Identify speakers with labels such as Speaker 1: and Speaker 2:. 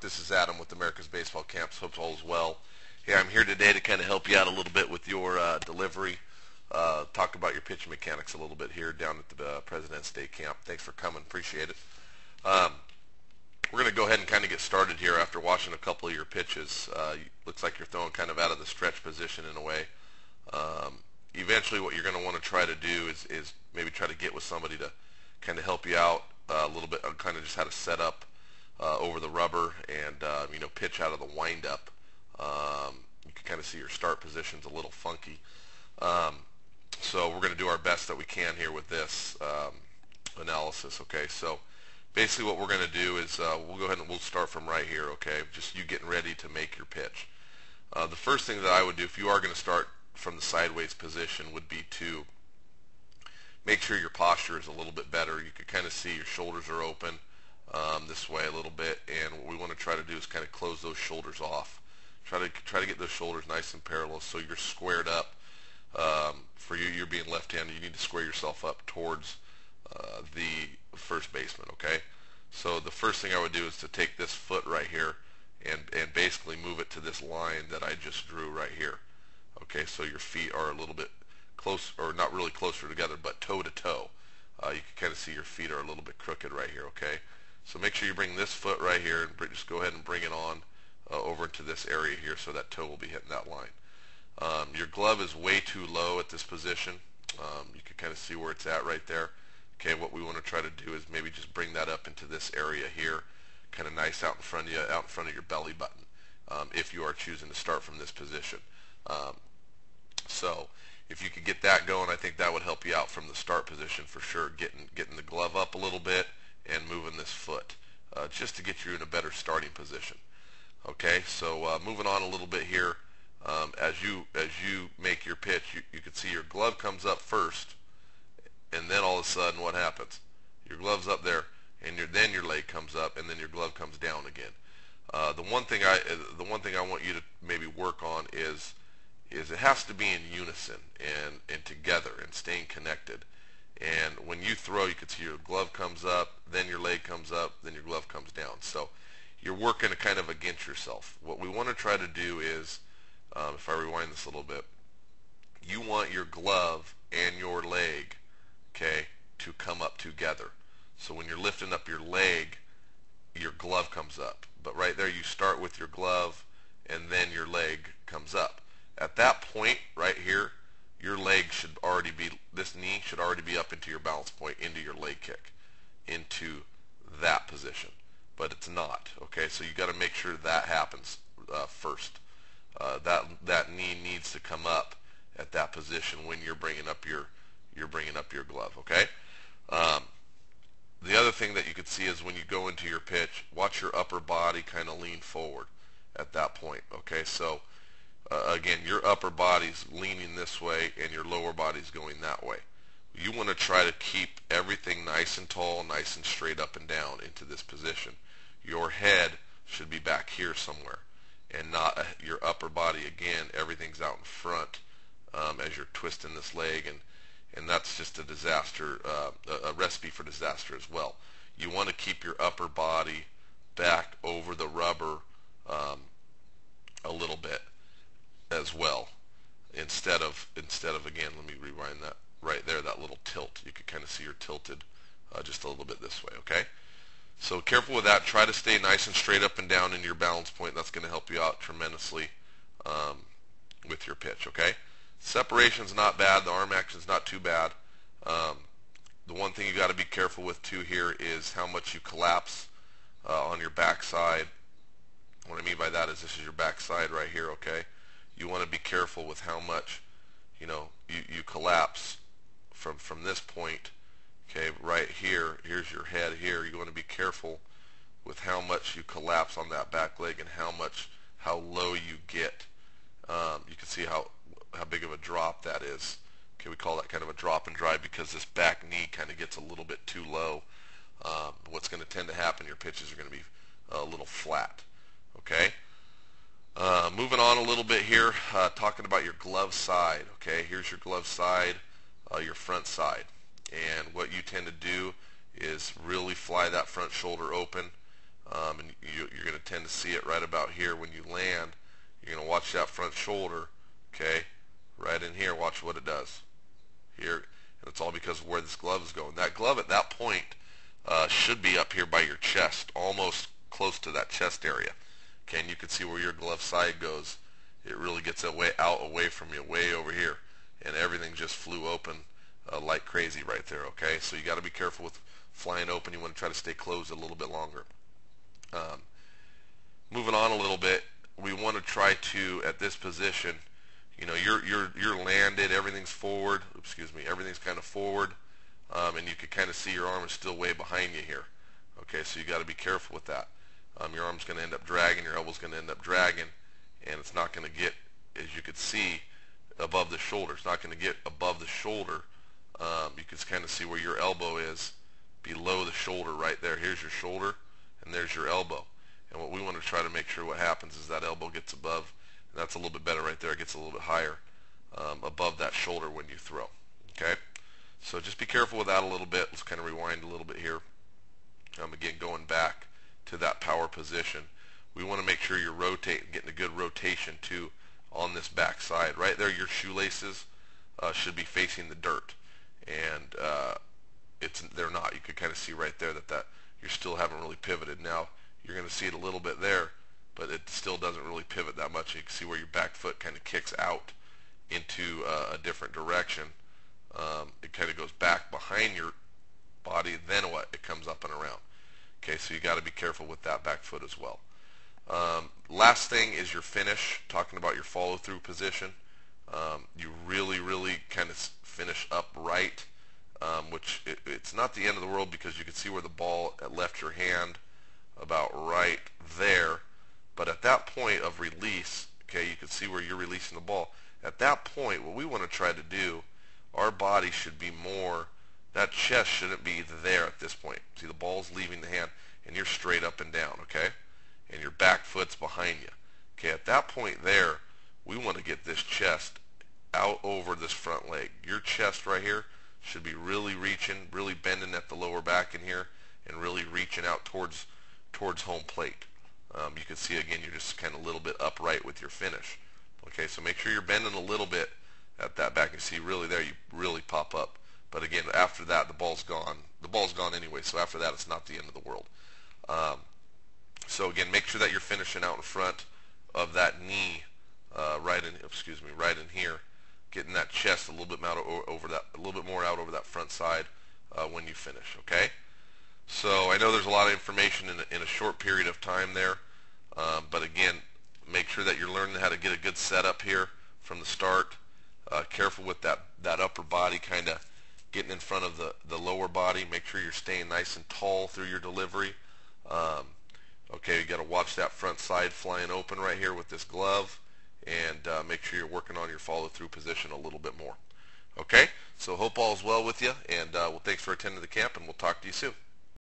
Speaker 1: This is Adam with America's Baseball Camps. Hope all is well. Hey, I'm here today to kind of help you out a little bit with your delivery. Talk about your pitch mechanics a little bit here down at the President's Day Camp. Thanks for coming. Appreciate it. We're going to go ahead and kind of get started here after watching a couple of your pitches. Looks like you're throwing kind of out of the stretch position in a way. Eventually what you're going to want to try to do is maybe try to get with somebody to kind of help you out a little bit on kind of just how to set up over the rubber and pitch out of the windup. You can kind of see your start position's a little funky. So we're going to do our best that we can here with this analysis. Okay, so basically what we're going to do is we'll go ahead and we'll start from right here. Okay, just you getting ready to make your pitch. The first thing that I would do if you are going to start from the sideways position would be to make sure your posture is a little bit better. You can kind of see your shoulders are open this way a little bit, and what we want to try to do is kind of close those shoulders off. Try to get those shoulders nice and parallel so you're squared up. For you're being left-handed, you need to square yourself up towards the first baseman. Okay, so the first thing I would do is to take this foot right here and basically move it to this line that I just drew right here. Okay, so your feet are a little bit close, or not really closer together, but toe to toe. You can kind of see your feet are a little bit crooked right here. Okay, so make sure you bring this foot right here and just go ahead and bring it on over into this area here, so that toe will be hitting that line. Your glove is way too low at this position. You can kind of see where it's at right there. Okay, what we want to try to do is maybe just bring that up into this area here, kind of nice out in front of you, out in front of your belly button, if you are choosing to start from this position. So if you could get that going, I think that would help you out from the start position for sure, getting the glove up a little bit and moving this foot just to get you in a better starting position. Okay, so moving on a little bit here, as you make your pitch, you can see your glove comes up first, and then all of a sudden what happens? Your glove's up there, and then your leg comes up, and then your glove comes down again. The one thing I want you to maybe work on is it has to be in unison and together and staying connected. And when you throw, you can see your glove comes up, then your leg comes up, then your glove comes down. So you're working kind of against yourself. What we want to try to do is, if I rewind this a little bit, you want your glove and your leg, okay, to come up together. So when you're lifting up your leg, your glove comes up. But right there, you start with your glove, and then your leg comes up. At that point, right here, your leg should already be, this knee should already be up into your balance point, into your leg kick, into that position. But it's not. Okay, so you got to make sure that happens first. That knee needs to come up at that position when you're bringing up your glove. Okay. The other thing that you could see is when you go into your pitch, watch your upper body kind of lean forward at that point. Okay, so again, your upper body's leaning this way and your lower body's going that way. You want to try to keep everything nice and tall, nice and straight up and down into this position. Your head should be back here somewhere, and not your upper body. Again, everything's out in front as you're twisting this leg, and that's just a disaster, a recipe for disaster as well. You want to keep your upper body back over the rubber a little bit as well, instead of again, let me rewind that right there, that little tilt. You can kind of see you're tilted just a little bit this way. Okay, so careful with that. Try to stay nice and straight up and down in your balance point. That's going to help you out tremendously with your pitch. Okay, separation's not bad. The arm action's not too bad. The one thing you got to be careful with too here is how much you collapse on your backside. What I mean by that is this is your backside right here. Okay, you want to be careful with how much you collapse from this point. Okay, right here, here's your head here. You want to be careful with how much you collapse on that back leg and how low you get. You can see how big of a drop that is. Okay, we call that kind of a drop and drive because this back knee kind of gets a little bit too low. What's going to tend to happen, your pitches are going to be a little flat. Okay. Moving on a little bit here, talking about your glove side. Okay, here's your glove side, your front side. And what you tend to do is really fly that front shoulder open. and you're going to tend to see it right about here when you land. You're going to watch that front shoulder, okay, right in here. Watch what it does here, and it's all because of where this glove is going. That glove at that point should be up here by your chest, almost close to that chest area. Okay, and you can see where your glove side goes. It really gets away from you, way over here, and everything just flew open like crazy right there. Okay, so you got to be careful with flying open. You want to try to stay closed a little bit longer. Moving on a little bit, we want to try to, at this position, you know, you're landed, everything's forward. Excuse me, everything's kind of forward, and you can kind of see your arm is still way behind you here. Okay, so you got to be careful with that. Your arm's going to end up dragging, your elbow's going to end up dragging, and it's not going to get, as you can see, above the shoulder. It's not going to get above the shoulder. You can kind of see where your elbow is below the shoulder right there. Here's your shoulder, and there's your elbow. And what we want to try to make sure what happens is that elbow gets above, and that's a little bit better right there. It gets a little bit higher above that shoulder when you throw. Okay? So just be careful with that a little bit. Let's kind of rewind a little bit here. Again, going back to that power position, we want to make sure you're rotating, getting a good rotation too on this back side. Right there, your shoelaces should be facing the dirt, and they're not. You can kind of see right there that you still haven't really pivoted. Now you're going to see it a little bit there, but it still doesn't really pivot that much. You can see where your back foot kind of kicks out into a different direction. It kind of goes back behind your body, then what? It comes up and around. Okay, so you got to be careful with that back foot as well. Last thing is your finish, talking about your follow-through position. You really kind of finish upright, which it's not the end of the world because you can see where the ball left your hand about right there. But at that point of release, okay, you can see where you're releasing the ball. At that point, what we want to try to do, our body should be more, that chest shouldn't be there at this point. See, the ball's leaving the hand, and you're straight up and down, okay? And your back foot's behind you. Okay, at that point there, we want to get this chest out over this front leg. Your chest right here should be really reaching, really bending at the lower back in here, and really reaching out towards home plate. You can see, again, you're just kind of a little bit upright with your finish. Okay, so make sure you're bending a little bit at that back. You see really there, you really pop up. But again, after that, the ball's gone. The ball's gone anyway, so after that, it's not the end of the world. So again, make sure that you're finishing out in front of that knee, right in here, getting that chest a little bit more out over that front side when you finish. Okay. So I know there's a lot of information in a short period of time there, but again, make sure that you're learning how to get a good setup here from the start. Careful with that upper body kind of getting in front of the lower body. Make sure you're staying nice and tall through your delivery. Okay, you got to watch that front side flying open right here with this glove, and make sure you're working on your follow-through position a little bit more. Okay, so hope all is well with you, and well, thanks for attending the camp, and we'll talk to you soon.